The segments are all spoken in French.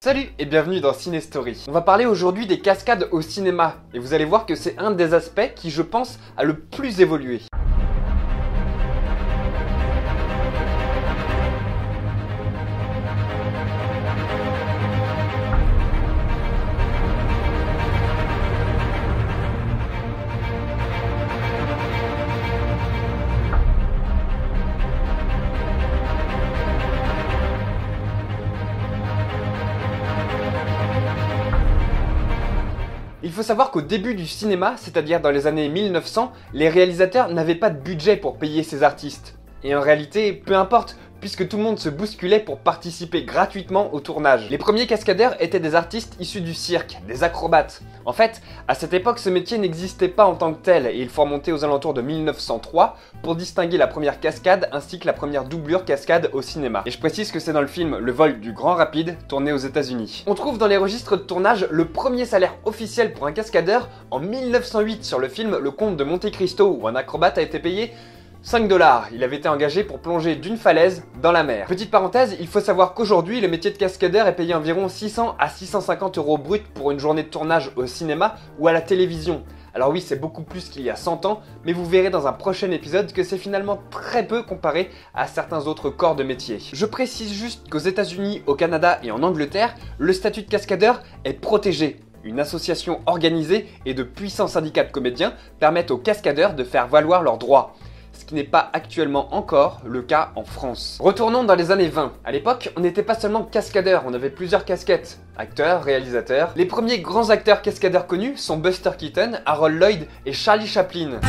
Salut et bienvenue dans Ciné Story. On va parler aujourd'hui des cascades au cinéma et vous allez voir que c'est un des aspects qui, je pense, a le plus évolué. Il faut savoir qu'au début du cinéma, c'est-à-dire dans les années 1900, les réalisateurs n'avaient pas de budget pour payer ces artistes. Et en réalité, peu importe, puisque tout le monde se bousculait pour participer gratuitement au tournage. Les premiers cascadeurs étaient des artistes issus du cirque, des acrobates. En fait, à cette époque, ce métier n'existait pas en tant que tel, et il faut remonter aux alentours de 1903 pour distinguer la première cascade ainsi que la première doublure cascade au cinéma. Et je précise que c'est dans le film Le vol du Grand Rapide, tourné aux États-Unis. On trouve dans les registres de tournage le premier salaire officiel pour un cascadeur en 1908 sur le film Le Comte de Monte Cristo, où un acrobate a été payé 5 $. Il avait été engagé pour plonger d'une falaise dans la mer. Petite parenthèse, il faut savoir qu'aujourd'hui, le métier de cascadeur est payé environ 600 à 650 € brut pour une journée de tournage au cinéma ou à la télévision. Alors oui, c'est beaucoup plus qu'il y a 100 ans, mais vous verrez dans un prochain épisode que c'est finalement très peu comparé à certains autres corps de métier. Je précise juste qu'aux États-Unis, au Canada et en Angleterre, le statut de cascadeur est protégé. Une association organisée et de puissants syndicats de comédiens permettent aux cascadeurs de faire valoir leurs droits. Ce qui n'est pas actuellement encore le cas en France. Retournons dans les années 20. À l'époque, on n'était pas seulement cascadeur, on avait plusieurs casquettes. Acteurs, réalisateurs. Les premiers grands acteurs cascadeurs connus sont Buster Keaton, Harold Lloyd et Charlie Chaplin.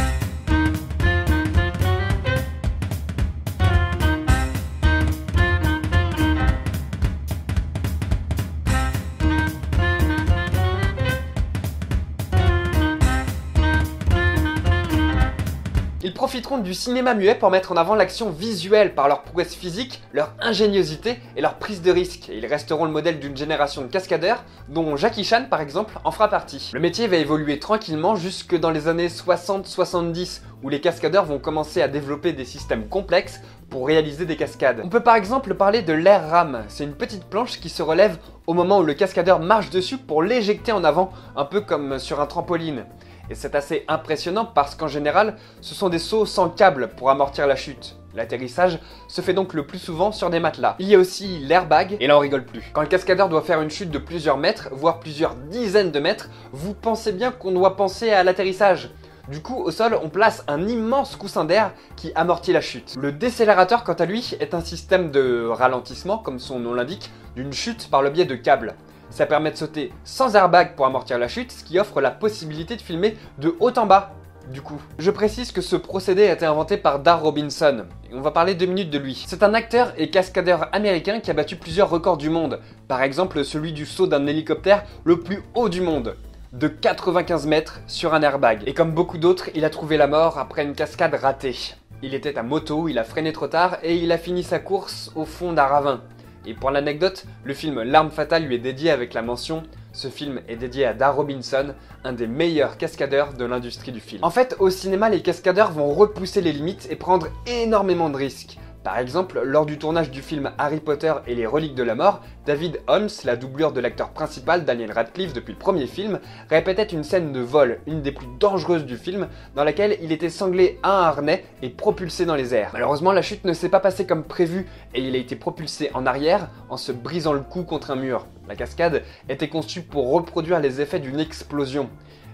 Ils profiteront du cinéma muet pour mettre en avant l'action visuelle par leur prouesse physique, leur ingéniosité et leur prise de risque. Et ils resteront le modèle d'une génération de cascadeurs, dont Jackie Chan par exemple en fera partie. Le métier va évoluer tranquillement jusque dans les années 60-70, où les cascadeurs vont commencer à développer des systèmes complexes pour réaliser des cascades. On peut par exemple parler de l'air rame. C'est une petite planche qui se relève au moment où le cascadeur marche dessus pour l'éjecter en avant, un peu comme sur un trampoline. Et c'est assez impressionnant parce qu'en général, ce sont des sauts sans câble pour amortir la chute. L'atterrissage se fait donc le plus souvent sur des matelas. Il y a aussi l'airbag, et là on rigole plus. Quand le cascadeur doit faire une chute de plusieurs mètres, voire plusieurs dizaines de mètres, vous pensez bien qu'on doit penser à l'atterrissage. Du coup, au sol, on place un immense coussin d'air qui amortit la chute. Le décélérateur, quant à lui, est un système de ralentissement, comme son nom l'indique, d'une chute par le biais de câbles. Ça permet de sauter sans airbag pour amortir la chute, ce qui offre la possibilité de filmer de haut en bas, du coup. Je précise que ce procédé a été inventé par Dar Robinson, et on va parler 2 minutes de lui. C'est un acteur et cascadeur américain qui a battu plusieurs records du monde, par exemple celui du saut d'un hélicoptère le plus haut du monde, de 95 mètres sur un airbag. Et comme beaucoup d'autres, il a trouvé la mort après une cascade ratée. Il était à moto, il a freiné trop tard, et il a fini sa course au fond d'un ravin. Et pour l'anecdote, le film L'Arme Fatale lui est dédié avec la mention « Ce film est dédié à Dar Robinson, un des meilleurs cascadeurs de l'industrie du film ». En fait, au cinéma, les cascadeurs vont repousser les limites et prendre énormément de risques. Par exemple, lors du tournage du film Harry Potter et les reliques de la mort, David Holmes, la doublure de l'acteur principal Daniel Radcliffe depuis le premier film, répétait une scène de vol, une des plus dangereuses du film, dans laquelle il était sanglé à un harnais et propulsé dans les airs. Malheureusement, la chute ne s'est pas passée comme prévu et il a été propulsé en arrière en se brisant le cou contre un mur. La cascade était conçue pour reproduire les effets d'une explosion.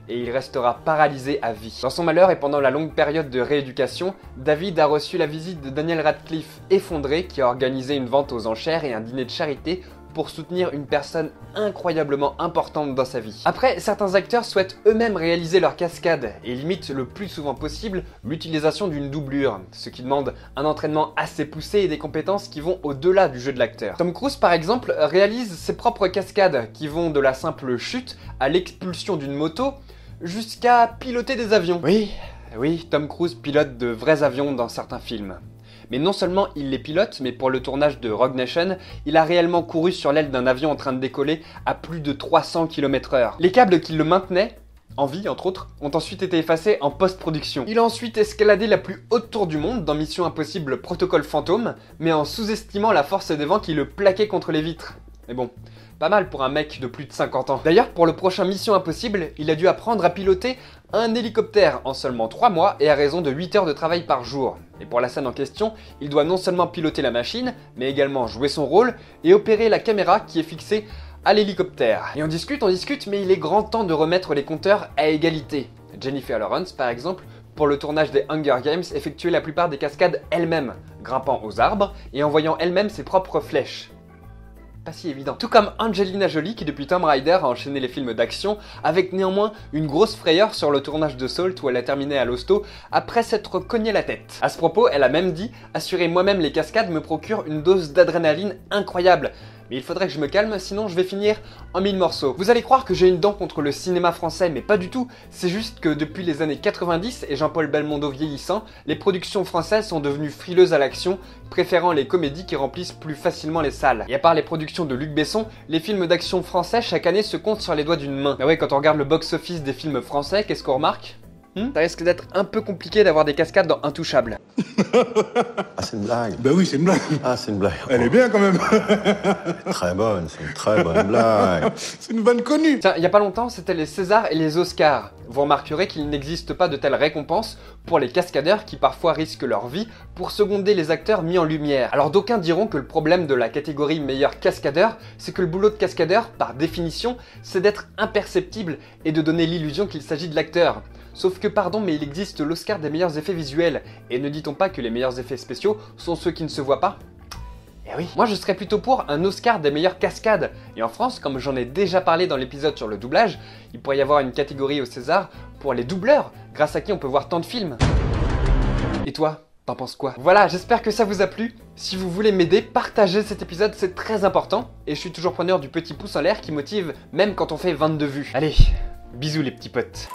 Et il restera paralysé à vie. Dans son malheur et pendant la longue période de rééducation, David a reçu la visite de Daniel Radcliffe effondré qui a organisé une vente aux enchères et un dîner de charité pour soutenir une personne incroyablement importante dans sa vie. Après, certains acteurs souhaitent eux-mêmes réaliser leur cascade et limitent le plus souvent possible l'utilisation d'une doublure, ce qui demande un entraînement assez poussé et des compétences qui vont au-delà du jeu de l'acteur. Tom Cruise par exemple réalise ses propres cascades qui vont de la simple chute à l'expulsion d'une moto jusqu'à piloter des avions. Oui, Tom Cruise pilote de vrais avions dans certains films. Mais non seulement il les pilote, mais pour le tournage de Rogue Nation, il a réellement couru sur l'aile d'un avion en train de décoller à plus de 300 km/h. Les câbles qui le maintenaient, en vie entre autres, ont ensuite été effacés en post-production. Il a ensuite escaladé la plus haute tour du monde dans Mission Impossible Protocole Fantôme, mais en sous-estimant la force des vents qui le plaquaient contre les vitres. Mais bon, Pas mal pour un mec de plus de 50 ans. D'ailleurs, pour le prochain Mission Impossible, il a dû apprendre à piloter un hélicoptère en seulement 3 mois et à raison de 8 heures de travail par jour. Et pour la scène en question, il doit non seulement piloter la machine, mais également jouer son rôle et opérer la caméra qui est fixée à l'hélicoptère. Et on discute, mais il est grand temps de remettre les compteurs à égalité. Jennifer Lawrence, par exemple, pour le tournage des Hunger Games, effectuait la plupart des cascades elle-même, grimpant aux arbres et envoyant elle-même ses propres flèches. Pas si évident. Tout comme Angelina Jolie qui depuis Tomb Raider a enchaîné les films d'action avec néanmoins une grosse frayeur sur le tournage de Salt où elle a terminé à l'hosto après s'être cogné la tête. À ce propos, elle a même dit « Assurer moi-même les cascades me procure une dose d'adrénaline incroyable. Mais il faudrait que je me calme, sinon je vais finir en 1000 morceaux. » Vous allez croire que j'ai une dent contre le cinéma français, mais pas du tout. C'est juste que depuis les années 90 et Jean-Paul Belmondo vieillissant, les productions françaises sont devenues frileuses à l'action, préférant les comédies qui remplissent plus facilement les salles. Et à part les productions de Luc Besson, les films d'action français chaque année se comptent sur les doigts d'une main. Mais ouais, quand on regarde le box-office des films français, qu'est-ce qu'on remarque ? Ça risque d'être un peu compliqué d'avoir des cascades dans Intouchable. Ah, c'est une blague. Ben oui, c'est une blague. Ah, c'est une blague. Elle est bien quand même. Très bonne, c'est une très bonne blague. C'est une vanne connue. Tiens, il y a pas longtemps, c'était les Césars et les Oscars. Vous remarquerez qu'il n'existe pas de telles récompenses pour les cascadeurs qui parfois risquent leur vie pour seconder les acteurs mis en lumière. Alors d'aucuns diront que le problème de la catégorie meilleur cascadeur, c'est que le boulot de cascadeur, par définition, c'est d'être imperceptible et de donner l'illusion qu'il s'agit de l'acteur. Sauf que pardon, mais il existe l'Oscar des meilleurs effets visuels. Et ne dit-on pas que les meilleurs effets spéciaux sont ceux qui ne se voient pas ? Eh oui. Moi je serais plutôt pour un Oscar des meilleures cascades. Et en France, comme j'en ai déjà parlé dans l'épisode sur le doublage, il pourrait y avoir une catégorie au César pour les doubleurs, grâce à qui on peut voir tant de films. Et toi ? T'en penses quoi? Voilà, j'espère que ça vous a plu. Si vous voulez m'aider, partagez cet épisode, c'est très important. Et je suis toujours preneur du petit pouce en l'air qui motive même quand on fait 22 vues. Allez, bisous les petits potes.